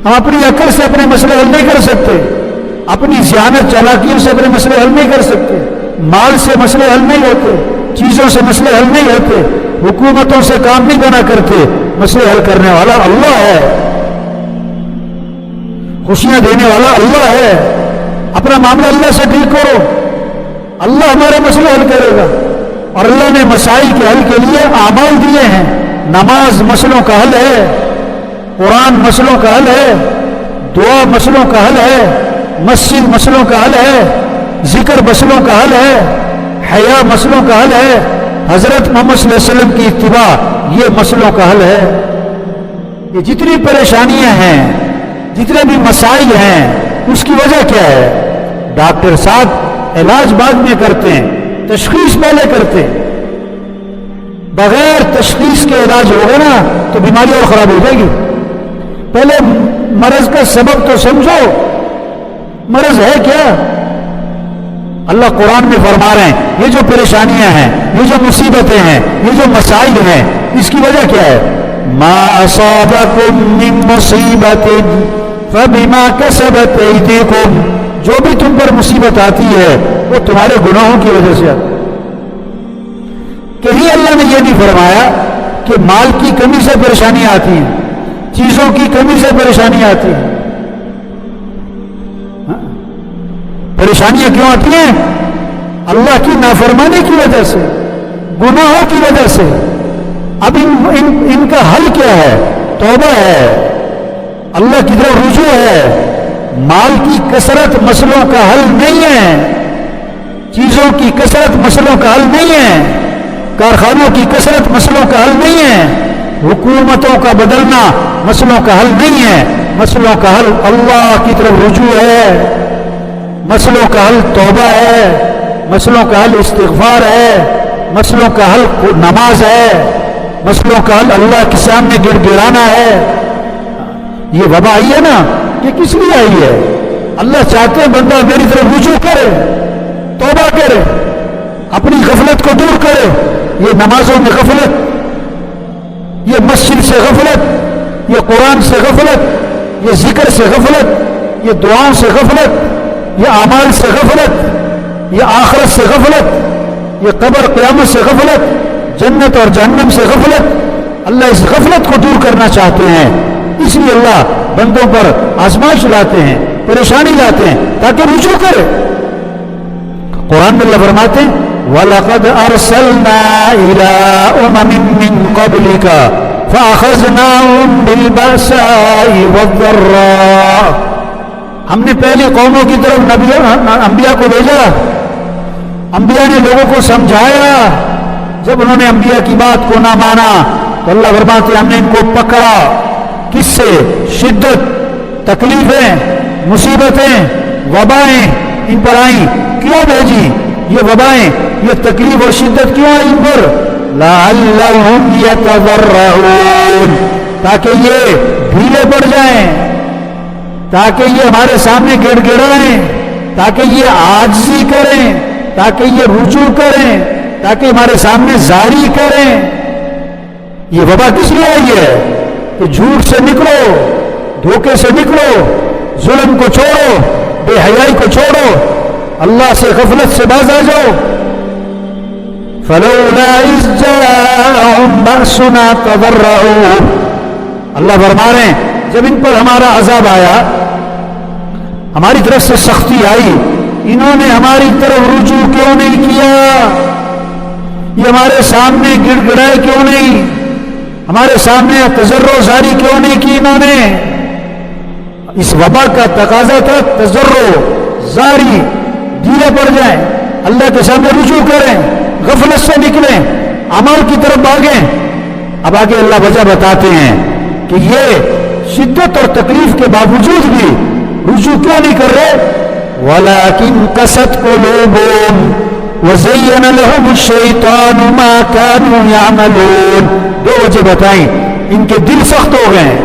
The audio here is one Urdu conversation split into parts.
ہم اپنی عقل سے اپنے مسئلے حل نہیں کر سکتے، اپنی ذہانت چالاکیوں سے اپنے مسئلے حل نہیں کر سکتے، مال سے مسئلے حل نہیں ہوتے، چیزوں سے مسئلے حل نہیں ہوتے، حکومتوں سے کام نہیں بنا کرتے۔ مسئلے حل کرنے والا اللہ ہے، خوشیاں دینے والا اللہ ہے۔ اپنا معاملہ اللہ سے ٹھیک کرو، اللہ ہمارے مسئلے حل کرے گا۔ اور اللہ نے مسائل کے حل کے لیے اعمال دیے ہیں۔ نماز مسئلوں کا حل ہے، قرآن مسئلوں کا حل ہے، دعا مسئلوں کا حل ہے، مسجد مسئلوں کا حل ہے، ذکر مسئلوں کا حل ہے، حیا مسئلوں کا حل ہے، حضرت محمد صلی اللہ علیہ وسلم کی اتباع یہ مسئلوں کا حل ہے۔ یہ جتنی پریشانیاں ہیں، جتنے بھی مسائل ہیں، اس کی وجہ کیا ہے؟ ڈاکٹر صاحب علاج بعد میں کرتے ہیں، تشخیص پہلے کرتے ہیں۔ بغیر تشخیص کے علاج ہوگا نا تو بیماری اور خراب ہو جائے گی۔ پہلے مرض کا سبب تو سمجھو، مرض ہے کیا؟ اللہ قرآن میں فرما رہے ہیں یہ جو پریشانیاں ہیں، یہ جو مصیبتیں ہیں، یہ جو مسائل ہیں، اس کی وجہ کیا ہے؟ ما اصابکم من مصیبت فبما کسبت ایدیکم، جو بھی تم پر مصیبت آتی ہے وہ تمہارے گناہوں کی وجہ سے آتی ہے۔ کہیں اللہ نے یہ نہیں فرمایا کہ مال کی کمی سے پریشانیاں آتی ہیں، چیزوں کی کمی سے پریشانیاں آتی ہیں۔ پریشانیاں کیوں آتی ہیں؟ اللہ کی نافرمانی کی وجہ سے، گناہوں کی وجہ سے۔ اب ان کا حل کیا ہے؟ توبہ ہے، اللہ کی طرف رجوع ہے۔ مال کی کثرت مسئلوں کا حل نہیں ہے، چیزوں کی کثرت مسئلوں کا حل نہیں ہے، کارخانوں کی کثرت مسئلوں کا حل نہیں ہے، حکومتوں کا بدلنا مسئلوں کا حل نہیں ہے۔ مسئلوں کا حل اللہ کی طرف رجوع ہے، مسئلوں کا حل توبہ ہے، مسئلوں کا حل استغفار ہے، مسئلوں کا حل نماز ہے، مسئلوں کا حل اللہ کے سامنے گڑ گڑانا ہے۔ یہ وبا آئی ہے نا، یہ کس لیے آئی ہے؟ اللہ چاہتے ہیں بندہ میری طرف رجوع کرے، توبہ کرے، اپنی غفلت کو دور کرے۔ یہ نمازوں میں غفلت، یہ مسجد سے غفلت، یہ قرآن سے غفلت، یہ ذکر سے غفلت، یہ دعاؤں سے غفلت، یہ اعمال سے غفلت، یہ آخرت سے غفلت، یہ قبر قیامت سے غفلت، جنت اور جہنم سے غفلت۔ اللہ اس غفلت کو دور کرنا چاہتے ہیں، اس لیے اللہ بندوں پر آزمائش لاتے ہیں، پریشانی لاتے ہیں تاکہ رجوع کرے۔ قرآن میں اللہ فرماتے ہیں وَلَقَدْ أَرْسَلْنَا إِلَىٰ أُمَمٍ مِّن قَبْلِكَ فَأَخَذْنَاهُمْ بِالْبَأْسَاءِ وَالضَّرَّاءِ، ہم نے پہلی قوموں کی طرف انبیاء کو بھیجا، انبیاء نے لوگوں کو سمجھایا، جب انہوں نے انبیاء کی بات کو نہ مانا تو اللہ فرماتے ہیں ہم نے ان کو پکڑا۔ کس سے؟ شدت، تکلیفیں، مصیبتیں، وبائیں ان پر آئیں۔ کیوں بھیجی یہ وبائیں، یہ تکلیف اور شدت کیوں آئی ان پر؟ لعلہم یتضرعون، تاکہ یہ ڈھیلے پڑ جائیں، تاکہ یہ ہمارے سامنے گڑ گڑائیں، تاکہ یہ عاجزی کریں، تاکہ یہ رجوع کریں، تاکہ ہمارے سامنے زاری کریں۔ یہ وبا کس لیے آئی ہے؟ کہ جھوٹ سے نکلو، دھوکے سے نکلو، ظلم کو چھوڑو، بے حیائی کو چھوڑو، اللہ سے غفلت سے باز آ جاؤ۔ فلولا اذ جاءهم بأسنا تضرعوا، اللہ فرما رہے ہیں جب ان پر ہمارا عذاب آیا، ہماری طرف سے سختی آئی، انہوں نے ہماری طرف رجوع کیوں نہیں کیا؟ یہ ہمارے سامنے گڑ گڑائے کیوں نہیں؟ ہمارے سامنے تضرع زاری کیوں نہیں کی انہوں نے؟ اس وبا کا تقاضا تھا تضرع زاری، ڈھیلے پڑ جائیں، اللہ کے سامنے رجوع کریں، غفلت سے نکلیں، عمل کی طرف بھاگیں۔ اب آگے اللہ وجہ بتاتے ہیں کہ یہ شدت اور تکلیف کے باوجود بھی رجوع کیوں نہیں کر رہے؟ وَلَكِنْ قَسَتْ قُلُوبُهُمْ وَزَيَّنَ لَهُمُ الشَّيْطَانُ مَا كَانُوا يَعْمَلُونَ۔ دو وجہ بتائیں، ان کے دل سخت ہو گئے،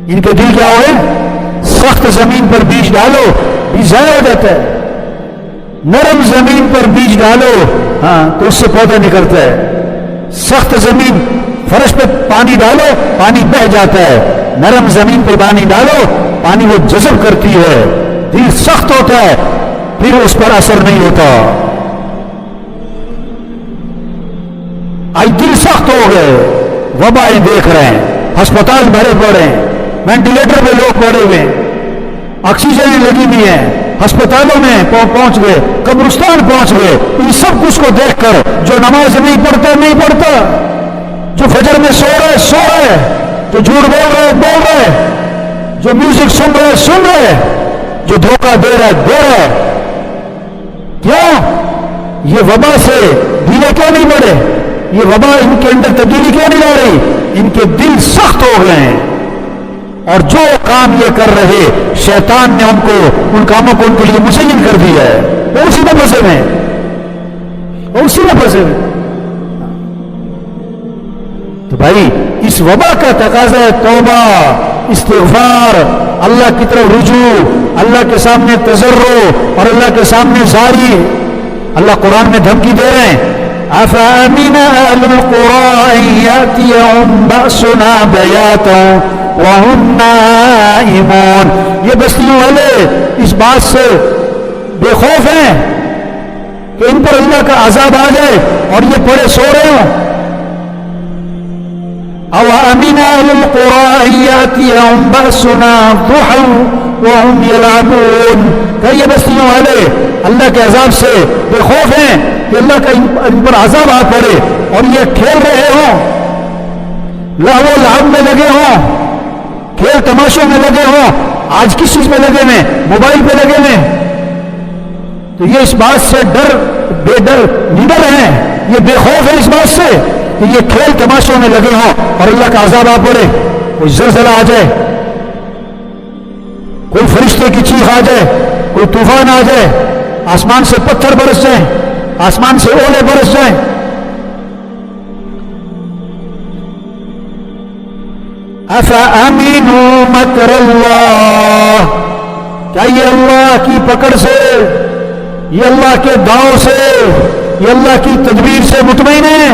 ان کے دل کیا ہو گئے؟ سخت زمین پر بیج ڈالو بیج ضائع ہو جاتا ہے، نرم زمین پر بیج ڈالو ہاں تو اس سے پودا نکلتا ہے، سخت زمین فرش پہ پانی ڈالو پانی بہہ جاتا ہے، نرم زمین پہ پانی ڈالو، پانی وہ جذب کرتی ہے، دل سخت ہوتا ہے پھر اس پر اثر نہیں ہوتا۔ آج دل سخت ہو گئے، وبائیں دیکھ رہے ہیں، ہسپتال بھرے پڑے ہیں، وینٹیلیٹر پہ لوگ پڑے ہوئے ہیں، آکسیجن لگی ہوئی ہے، ہسپتالوں میں پہنچ گئے، قبرستان پہنچ گئے۔ ان سب کچھ کو دیکھ کر جو نماز نہیں پڑھتا، جو فجر میں سو رہے، جو جھوٹ بول رہے، جو میوزک سن رہے، جو دھوکہ دے رہے، کیوں؟ یہ وبا سے دلیں کیوں نہیں بڑھے؟ یہ وبا ان کے اندر تبدیلی کیوں نہیں لا رہی؟ ان کے دل سخت ہو گئے ہیں، اور جو کام یہ کر رہے شیطان نے ان کاموں کو ان کے لیے مسلم کر دیا ہے، وہ اسی میں پھنسے میں۔ تو بھائی اس وبا کا تقاضا ہے توبہ، استغفار، اللہ کی طرف رجوع، اللہ کے سامنے تضرع اور اللہ کے سامنے زاری۔ اللہ قرآن میں دھمکی دے رہے ہیں، أَفَأَمِنَ أَهْلُ الْقُرَىٰ أَن يَأْتِيَهُم بَأْسُنَا بَيَاتًا وَهُمْ نَائِمُونَ۔ یہ بستیوں والے اس بات سے بے خوف ہیں کہ ان پر اللہ کا عذاب آ جائے اور یہ پڑے سو رہے ہوں۔ أَوَأَمِنَ أَهْلُ الْقُرَىٰ أَن يَأْتِيَهُم بَأْسُنَا ضُحًى وَهُمْ يَلْعَبُونَ۔ کہ یہ بستیوں والے اللہ کے عذاب سے بے خوف ہیں کہ اللہ کا ان پر عذاب آ پڑے اور یہ کھیل رہے ہوں، لہو و لعب میں لگے ہوں، کھیل تماشوں میں لگے ہوں۔ آج کس چیز میں لگے ہوئے؟ موبائل پہ لگے ہوئے۔ تو یہ اس بات سے بے ڈر نڈر ہیں، یہ بے خوف ہے اس بات سے کہ یہ کھیل تماشوں میں لگے ہوں اور اللہ کا عذاب آ پڑے، کوئی زلزلہ آ جائے، کوئی فرشتے کی چیخ آ جائے، کوئی طوفان آ جائے، آسمان سے پتھر برس جائیں، آسمان سے اولے برس جائیں۔ أَفَأَمِنُوا مَكْرَ اللَّهِ، کیا یہ اللہ کی پکڑ سے، یہ اللہ کے داؤ سے، یہ اللہ کی تدبیر سے مطمئن ہے؟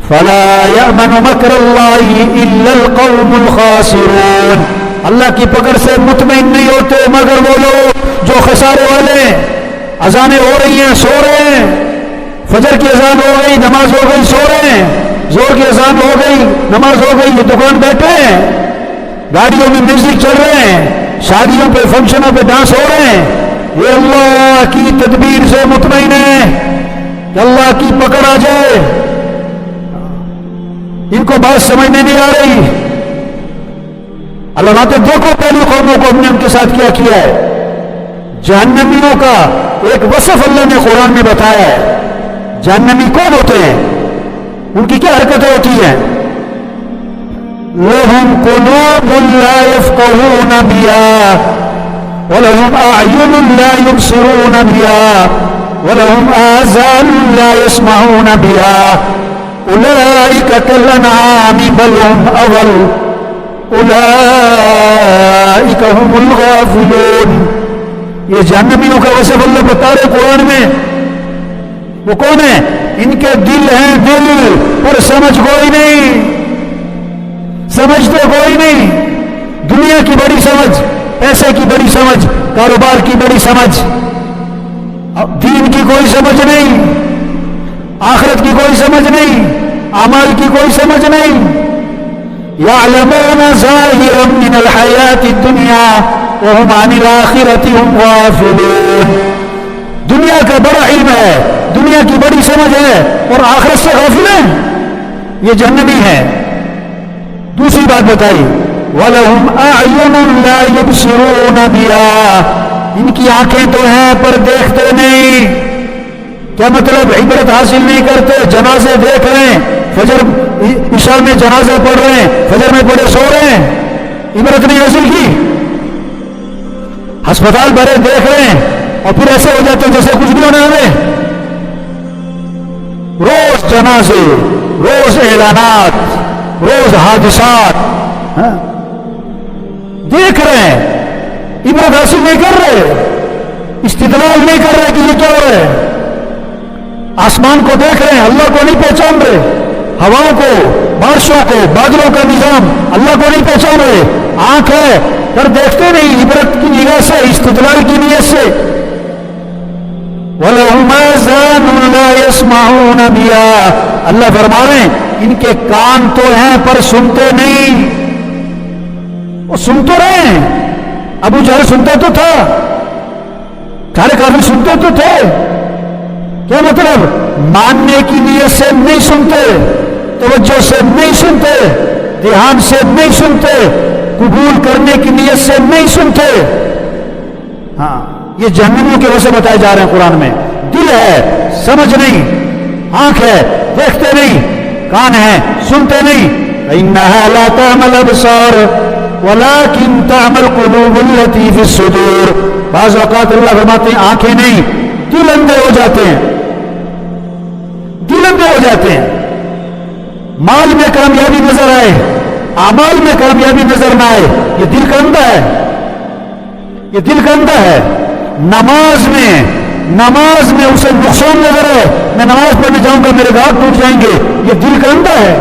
فَلَا يَأْمَنُ مَكْرَ اللَّهِ إِلَّا الْقَوْمُ الْخَاسِرُونَ۔ اللہ کی پکڑ سے مطمئن نہیں ہوتے مگر وہ لوگ جو خسارے والے ہیں۔ اذانیں ہو رہی ہیں، سو رہے ہیں، فجر کی اذان ہو گئی، نماز ہو گئی، سو رہے ہیں، زور کی اذان ہو گئی، نماز ہو گئی، یہ دکان بیٹھے ہیں، گاڑیوں میں میوزک چل رہے ہیں، شادیوں پہ فنکشنوں پہ ڈانس ہو رہے ہیں۔ یہ اللہ کی تدبیر سے مطمئن ہے کہ اللہ کی پکڑ آ جائے۔ ان کو بات سمجھنے نہیں آ رہی۔ اللہ نے دیکھو پہلی قوموں کو ہم نے ان کے ساتھ کیا کیا ہے۔ جہنمیوں کا ایک وصف اللہ نے قرآن میں بتایا ہے۔ جہنمی کون ہوتے ہیں؟ ان کی کیا حرکتیں ہوتی ہیں؟ لَهُمْ قُلُوبٌ لَا يَفْقَهُونَ بِهَا وَلَهُمْ أَعْيُنٌ لَا يُبْصِرُونَ بِهَا وَلَهُمْ آذَانٌ لَا يَسْمَعُونَ بِهَا أُولَئِكَ كَالْأَنْعَامِ بَلْ هُمْ أَضَلُّ أُولَئِكَ هُمُ الْغَافِلُونَ۔ یہ جہنمیوں کا وصف اللہ بتا رہے قرآن میں۔ وہ کون ہے؟ ان کے دل ہیں دل، پر سمجھ کوئی نہیں، سمجھتے کوئی نہیں۔ دنیا کی بڑی سمجھ، پیسے کی بڑی سمجھ، کاروبار کی بڑی سمجھ، دین کی کوئی سمجھ نہیں، آخرت کی کوئی سمجھ نہیں، اعمال کی کوئی سمجھ نہیں۔ يَعْلَمُونَ ظَاهِرًا مِنَ الْحَيَاةِ الدُّنْيَا وَهُمْ عَنِ الْآخِرَةِ هُمْ غَافِلُونَ۔ دنیا کا بڑا علم ہے، دنیا کی بڑی سمجھ ہے اور آخرت سے غافل ہیں، یہ جہنمی ہے۔ دوسری بات بتائی، وَلَهُمْ أَعْيُنٌ لَا يُبْصِرُونَ بِهَا، ان کی آنکھیں تو ہیں پر دیکھتے نہیں۔ کیا مطلب؟ عبرت حاصل نہیں کرتے، جنازے دیکھ رہے ہیں، فجر عشاء میں جنازہ پڑھ رہے ہیں، فجر میں پڑھے سو رہے ہیں، عبرت نہیں حاصل کی۔ ہسپتال بھرے دیکھ رہے ہیں اور پھر ایسے ہو جاتے ہیں جیسے کچھ بھی ہونے والے۔ روز جنازے، روز اعلانات، روز حادثات دیکھ رہے ہیں، عبرت حاصل نہیں کر رہے، استدلال نہیں کر رہے کہ یہ کیا ہو رہا ہے۔ آسمان کو دیکھ رہے ہیں، اللہ کو نہیں پہچان رہے، ہواؤں کو، بارشوں کو، بادلوں کا نظام، اللہ کو نہیں پہچان رہے. آنکھ ہے پر دیکھتے نہیں, عبرت کی نگاہ سے, استدلال کی نیت سے. وَلَهُمْ آذَانٌ لَا يَسْمَعُونَ بِهَا, اللہ فرما رہے ہیں ان کے کان تو ہیں پر سنتے نہیں. وہ سن تو رہے ہیں, ابو جہل سنتا تو تھا, سارے کافر سنتے تو تھے. کیا مطلب؟ ماننے کی نیت سے نہیں سنتے, توجہ سے نہیں سنتے, دھیان سے نہیں سنتے, قبول کرنے کی نیت سے نہیں سنتے. ہاں, یہ جہنمیوں کی وجہ سے بتائے جا رہے ہیں قرآن میں. دل ہے سمجھ نہیں, آنکھ ہے دیکھتے نہیں, کان ہے سنتے نہیں. إِنَّهَا لَا تَعْمَى الْأَبْصَارُ وَلَكِنْ تَعْمَى الْقُلُوبُ الَّتِي فِي الصُّدُورِ. بعض اوقات اللہ فرماتے ہیں آنکھیں نہیں, دل اندھے ہو جاتے ہیں, دل اندھے ہو جاتے ہیں. مال میں کامیابی نظر آئے, اعمال میں کامیابی نظر نہ آئے, یہ دل کا اندھا ہے, یہ دل کا اندھا ہے. نماز میں اسے نقصان نظر آئے, میں نماز پڑھنے جاؤں گا میرے گھاٹ ٹوٹ جائیں گے, یہ دل کا اندھا ہے.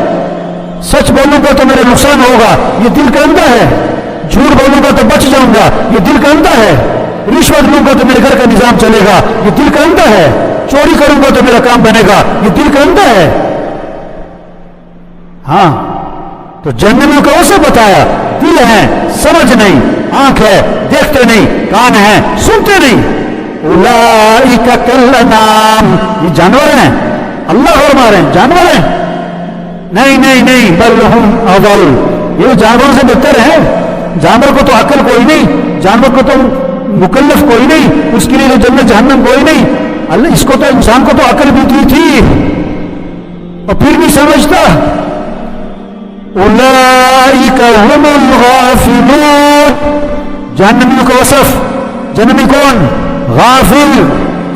سچ بولوں گا تو میرا نقصان ہوگا, یہ دل کا اندھا ہے. جھوٹ بولوں گا تو بچ جاؤں گا, یہ دل کا اندھا ہے. رشوت لوں گا تو میرے گھر کا نظام چلے گا, یہ دل کا اندھا ہے. چوری کروں گا تو میرا کام بنے گا, یہ دل کا اندھا ہے. ہاں, تو جہنمیوں کو اسے بتایا دل ہے سمجھ نہیں, آنکھ ہے دیکھتے نہیں, کان ہے سنتے نہیں. اولئک کالانعام, یہ جانور ہیں, اللہ فرما رہے ہیں جانور ہیں. نہیں نہیں نہیں, بل ہم اضل, یہ جانوروں سے بہتر ہے. جانور کو تو عقل کوئی نہیں, جانور کو تو مکلف کوئی نہیں, اس کے لیے تو جنت جہنم کوئی نہیں. اللہ اس کو تو انسان کو تو عقل بھی دی تھی اور پھر بھی سمجھتا. اولئک هم الغافلون, جہنمیوں کا وصف. جہنمی کون؟ غافل.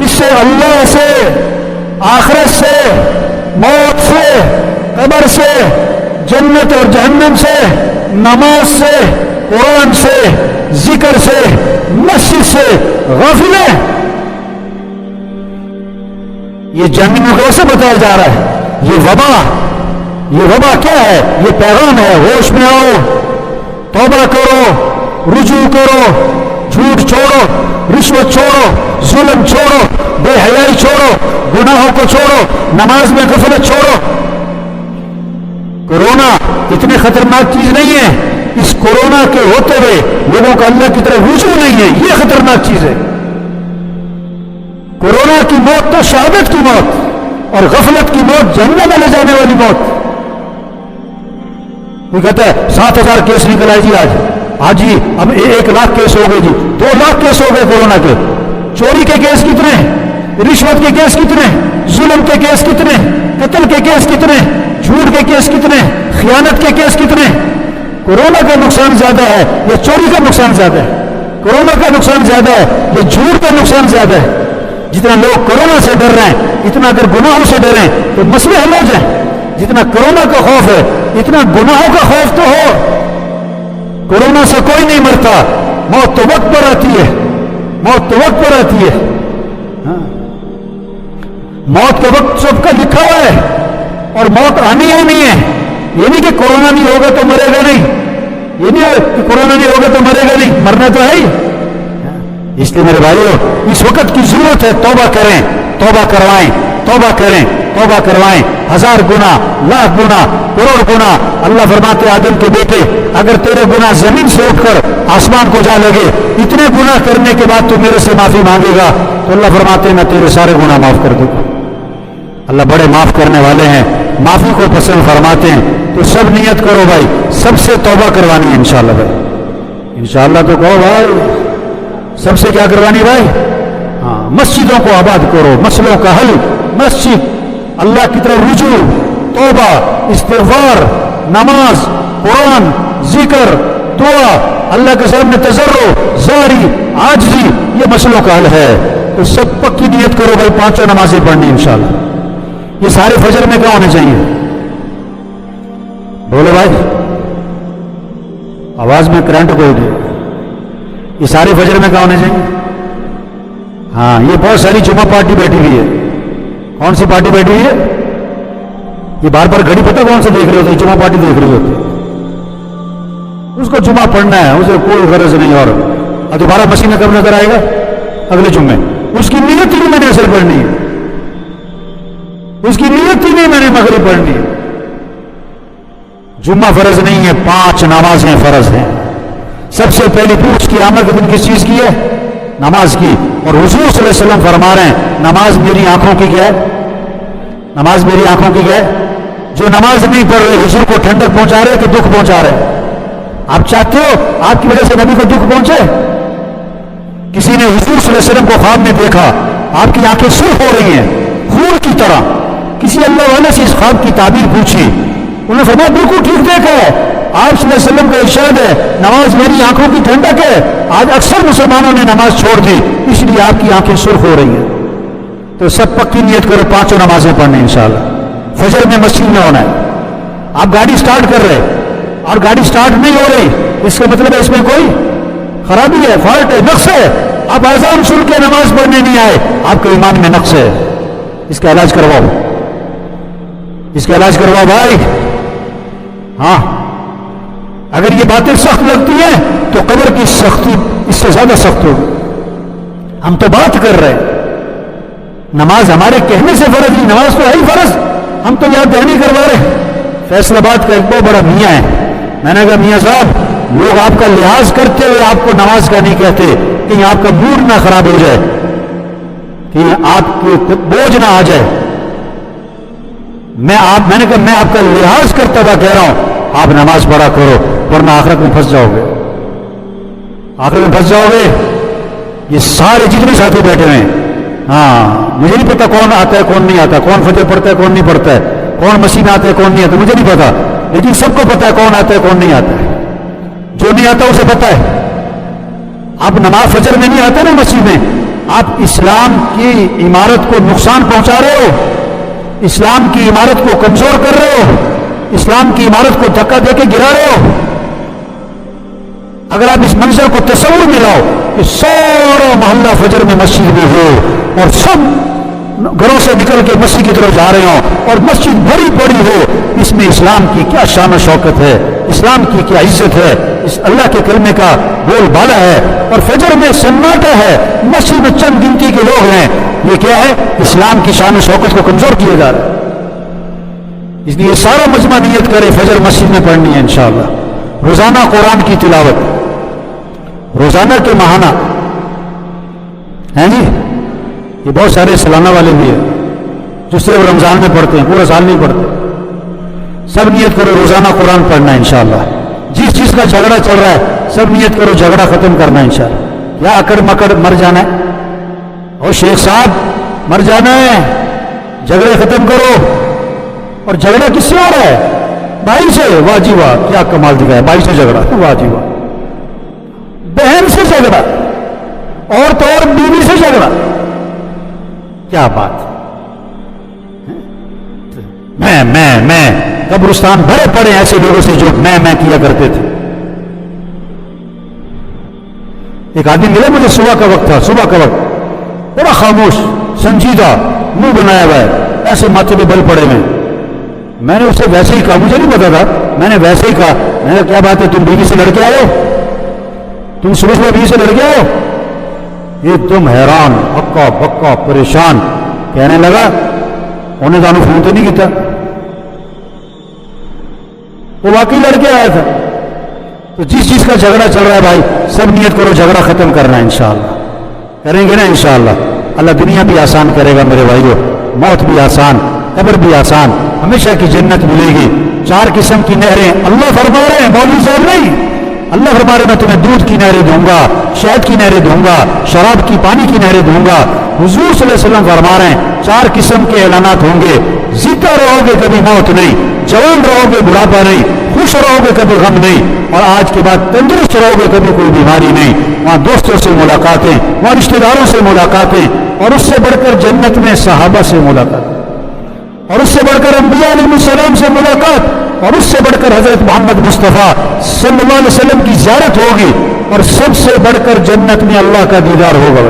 کس سے؟ اللہ سے, آخرت سے, موت سے, قبر سے, جنت اور جہنم سے, نماز سے, قرآن سے, ذکر سے, مسجد سے غافل ہے. یہ جہنمیوں کو ایسے بتایا جا رہا ہے. یہ وبا کیا ہے؟ یہ پیغام ہے, ہوش میں آؤ, توبہ کرو, رجوع کرو, جھوٹ چھوڑو, رشوت چھوڑو, ظلم چھوڑو, بے حیائی چھوڑو, گناہوں کو چھوڑو, نماز میں غفلت چھوڑو. کورونا اتنی خطرناک چیز نہیں ہے, اس کورونا کے ہوتے ہوئے لوگوں کا اللہ کی طرف رجوع نہیں ہے, یہ خطرناک چیز ہے. کورونا کی موت تو شہادت کی موت, اور غفلت کی موت جہنم میں لے جانے والی موت. وہ کہتا ہے 7,000 کیس نکل آئے جی آج جی, اب 1 لاکھ کیس ہو گئے جی, 2 لاکھ کیس ہو گئے کورونا کے. چوری کے کیس کتنے, رشوت کے کیس کتنے, ظلم کے کیس کتنے, قتل کے کیس کتنے, جھوٹ کے کیس کتنے, خیانت کے کیس کتنے. کورونا کا نقصان زیادہ ہے یا چوری کا نقصان زیادہ ہے؟ کورونا کا نقصان زیادہ ہے یا جھوٹ کا نقصان زیادہ ہے؟ جتنا لوگ کورونا سے ڈر رہے ہیں, اتنا اگر گناہوں سے ڈریں تو مسئلے حل ہو جائیں. جتنا کورونا کا خوف ہے اتنا گناہوں کا خوف تو ہو. کورونا سے کوئی نہیں مرتا, موت تو وقت پر آتی ہے, موت تو وقت پر آتی ہے. موت کا وقت سب کا لکھا ہوا ہے, اور موت آنی ہونی ہے. یہ نہیں کہ کورونا نہیں ہوگا تو مرے گا نہیں, یہ نہیں کہ کورونا نہیں ہوگا تو مرے گا نہیں, مرنا تو ہے ہی. اس لیے میرے بھائیو, اس وقت کی ضرورت ہے توبہ کریں, توبہ کروائیں, توبہ کریں, توبہ کروائیں. 1000 گنا, لاکھ گنا, کروڑ گنا. اللہ فرماتے آدم کے بیٹے, اگر تیرے گناہ زمین سے اٹھ کر آسمان کو جا لگے, اتنے گناہ کرنے کے بعد تو میرے سے معافی مانگے گا, تو اللہ فرماتے میں تیرے سارے گناہ معاف کر دوں گا. اللہ بڑے معاف کرنے والے ہیں, معافی کو پسند فرماتے ہیں. تو سب نیت کرو بھائی, سب سے توبہ کروانی ہے انشاءاللہ. بھائی انشاءاللہ تو کہو بھائی, سب سے کیا کروانی بھائی؟ ہاں, مسجدوں کو آباد کرو, مسئلوں کا حل, مسجد, اللہ کی طرف رجوع, توبہ, استغفار, نماز, قرآن, ذکر, دعا, اللہ کے سامنے تضرع, زاری, عاجزی, یہ مسئلوں کا حل ہے. تو سب پکی نیت کرو بھائی, 5 نمازیں پڑھنی انشاءاللہ. یہ سارے فجر میں کیا ہونے چاہیے؟ بولو بھائی, آواز میں کرنٹ کو اٹھے. یہ سارے فجر میں کیا ہونے چاہیے؟ ہاں, یہ بہت ساری جمعہ پارٹی بیٹھی ہوئی ہے. کون سی پارٹی بیٹھی ہوئی ہے؟ یہ بار بار گھڑی پتہ کون سے دیکھ رہے ہوتے, جمعہ پارٹی دیکھ رہے ہوتے. اس کو جمعہ پڑھنا ہے، اسے کوئی غرض نہیں، اور دوبارہ مسیح میں کب نظر آئے گا؟ اگلے جمعے۔ اس کی نیت ہی میں نے اثر پڑھنی ہے، اس کی نیت ہی نہیں میں نے مغرب پڑھنی ہے۔ جمعہ فرض نہیں ہے، 5 نمازیں فرض ہیں۔ سب سے پہلی پوچھ کی آمد کے دن کس چیز کی ہے؟ نماز کی۔ اور حضور صلی اللہ علیہ وسلم فرما رہے ہیں نماز میری آنکھوں کی کیا ہے؟ نماز میری آنکھوں کی کیا ہے؟ جو نماز نہیں پڑھ رہے حضور کو ٹھنڈک پہنچا رہے کہ دکھ پہنچا رہے؟ آپ چاہتے ہو آپ کی وجہ سے نبی کو دکھ پہنچے؟ کسی نے حضور صلی اللہ علیہ وسلم کو خواب میں دیکھا، آپ کی آنکھیں سرخ ہو رہی ہیں خون کی طرح، کسی اللہ والے سے اس خواب کی تعبیر پوچھی، انہوں نے فرمایا بالکل ٹھیک دیکھا ہے، آپ صلی اللہ علیہ وسلم کا ارشاد ہے نماز میری آنکھوں کی ٹھنڈک ہے۔ آج اکثر مسلمانوں نے نماز چھوڑ دی، اس لیے آپ کی آنکھیں سرخ ہو رہی ہیں۔ تو سب پکی نیت کرو 5 نمازیں پڑھنے انشاءاللہ، فجر میں مسجد میں ہونا ہے۔ آپ گاڑی سٹارٹ کر رہے اور گاڑی سٹارٹ نہیں ہو رہی، اس کا مطلب ہے اس میں کوئی خرابی ہے، فالٹ ہے، نقص ہے۔ آپ اذان سن کے نماز پڑھنے نہیں آئے، آپ کے ایمان میں نقص ہے، اس کا علاج کرواؤ، اس کا علاج کرواؤ بھائی۔ ہاں اگر یہ باتیں سخت لگتی ہیں تو قبر کی سختی اس سے زیادہ سخت ہوگی۔ ہم تو بات کر رہے ہیں، نماز ہمارے کہنے سے فرض نہیں، نماز تو ہے ہی فرض، ہم تو یاد دہانی کروا رہے۔ فیصل آباد کا ایک بہت بڑا میاں ہے، میں نے کہا میاں صاحب لوگ آپ کا لحاظ کرتے ہوئے آپ کو نماز کا نہیں کہتے، کہیں آپ کا موڈ نہ خراب ہو جائے، کہیں آپ کو بوجھ نہ آ جائے۔ میں نے کہا میں آپ کا لحاظ کرتا ہوا کہہ رہا ہوں آپ نماز پڑھا کرو ورنہ آخرت میں پھنس جاؤ گے، آخرت میں پھنس جاؤ گے۔ یہ سارے جتنے ساتھی بیٹھے ہوئے ہیں، ہاں مجھے نہیں پتا کون آتا ہے کون نہیں آتا، کون فجر پڑھتا ہے کون نہیں پڑھتا ہے، کون مسیح میں آتا ہے کون نہیں آتا، مجھے نہیں پتا، لیکن سب کو پتا ہے کون آتا ہے کون نہیں آتا ہے۔ جو نہیں آتا اسے پتا ہے۔ آپ نماز فجر میں نہیں آتے نا مسیح میں، آپ اسلام کی عمارت کو نقصان پہنچا رہے ہو، اسلام کی عمارت کو کمزور کر رہے ہو، اسلام کی عمارت کو دھکا دے کے گرا رہے ہو۔ اگر آپ اس منظر کو تصور میں لاؤ کہ سارا محلہ فجر میں مسجد میں ہو اور سب گھروں سے نکل کے مسجد کی طرف جا رہے ہوں اور مسجد بڑی بڑی ہو، اس میں اسلام کی کیا شان و شوکت ہے، اسلام کی کیا عزت ہے، اس اللہ کے کلمے کا بول بالا ہے، اور فجر میں سناٹا ہے، مسجد میں چند گنتی کے لوگ ہیں، یہ کیا ہے؟ اسلام کی شان و شوکت کو کمزور کیا جا رہا ہے۔ اس لیے سارا مجمع نیت کرے فجر مسجد میں پڑھنی ہے انشاءاللہ۔ روزانہ قرآن کی تلاوت، روزانہ کے ماہانہ ہیں جی، یہ بہت سارے سالانہ والے بھی ہیں جو صرف رمضان میں پڑھتے ہیں، پورا سال نہیں پڑھتے۔ سب نیت کرو روزانہ قرآن پڑھنا ہے انشاءاللہ۔ جس چیز کا جھگڑا چل رہا ہے سب نیت کرو جھگڑا ختم کرنا ہے انشاءاللہ۔ یا اکڑ مکڑ مر جانا ہے، اور شیخ صاحب مر جانا ہے، جھگڑے ختم کرو۔ اور جھگڑا کس سے ہو رہا ہے؟ بھائی سے، واہ جی واہ کیا کمال دکھایا، بھائی سے جھگڑا، واہ جی واہ۔ بہن سے جھگڑا، اور تو اور بیوی سے جھگڑا، کیا بات۔ میں قبرستان بھرے پڑے ایسے لوگوں سے جو میں کیا کرتے تھے۔ ایک آدمی ملا مجھے، صبح کا وقت تھا، صبح کا وقت، بڑا خاموش سنجیدہ، منہ بنایا ہوا ہے، ایسے ماتھے پہ بل پڑے ہوئے۔ میں نے اسے ویسے ہی کہا، مجھے نہیں پتا تھا، میں نے ویسے ہی کہا، میں نے کیا بات ہے تم بیوی سے لڑکے آئے ہو، تم صبح بیوی سے لڑکے آئے ہو؟ یہ تم حیران ہکا بکا پریشان، کہنے لگا انہیں تو فون تو نہیں کیتا، وہ واقعی لڑکے آیا تھا۔ تو جس چیز کا جھگڑا چل رہا ہے بھائی سب نیت کرو جھگڑا ختم کرنا ہے انشاءاللہ، کریں گے نا انشاءاللہ۔ اللہ دنیا بھی آسان کرے گا میرے بھائیو، موت بھی آسان، قبر بھی آسان، ہمیشہ کی جنت ملے گی۔ 4 قسم کی نہریں اللہ فرما رہے ہیں، مولوی صاحب نہیں، اللہ فرما رہے میں تمہیں دودھ کی نہریں دوں گا، شہد کی نہریں دوں گا، شراب کی پانی کی نہریں دوں گا۔ حضور صلی اللہ علیہ وسلم فرما رہے ہیں 4 قسم کے اعلانات ہوں گے، زندہ رہو گے کبھی موت نہیں، جوان رہو گے بڑھاپا نہیں، خوش رہو گے کبھی غم نہیں، اور آج کے بعد تندرست رہو گے کبھی کوئی بیماری نہیں۔ وہاں دوستوں سے ملاقاتیں، وہاں رشتہ داروں سے ملاقاتیں، اور اس سے بڑھ کر جنت میں صحابہ سے ملاقات، اور اس سے بڑھ کر انبیاء علیہ السلام سے ملاقات، اور اس سے بڑھ کر حضرت محمد مصطفیٰ صلی اللہ علیہ وسلم کی زیارت ہوگی، اور سب سے بڑھ کر جنت میں اللہ کا دیدار ہوگا۔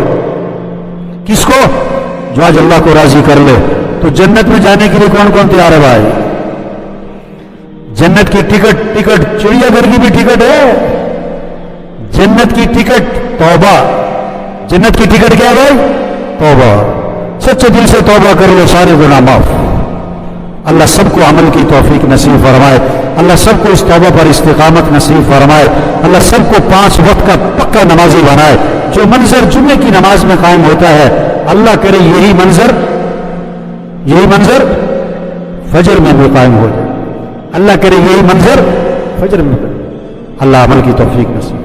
کس کو؟ جو آج اللہ کو راضی کر لے۔ تو جنت میں جانے کے لیے کون کون تیار ہے بھائی؟ جنت کی ٹکٹ چڑیا گھر کی بھی ٹکٹ ہے. جنت کی ٹکٹ توبہ. جنت کی ٹکٹ کیا بھائی؟ توبہ. سچے دل سے توبہ کر لو، سارے گناہ معاف. اللہ سب کو عمل کی توفیق نصیب فرمائے. اللہ سب کو اس توبہ پر استقامت نصیب فرمائے. اللہ سب کو 5 وقت کا پکا نمازی بنائے. جو منظر جمعے کی نماز میں قائم ہوتا ہے، اللہ کرے یہی منظر فجر میں بھی قائم ہو جائے. اللہ کرے یہی منظر فجر میں. اللہ عمل کی توفیق نصیب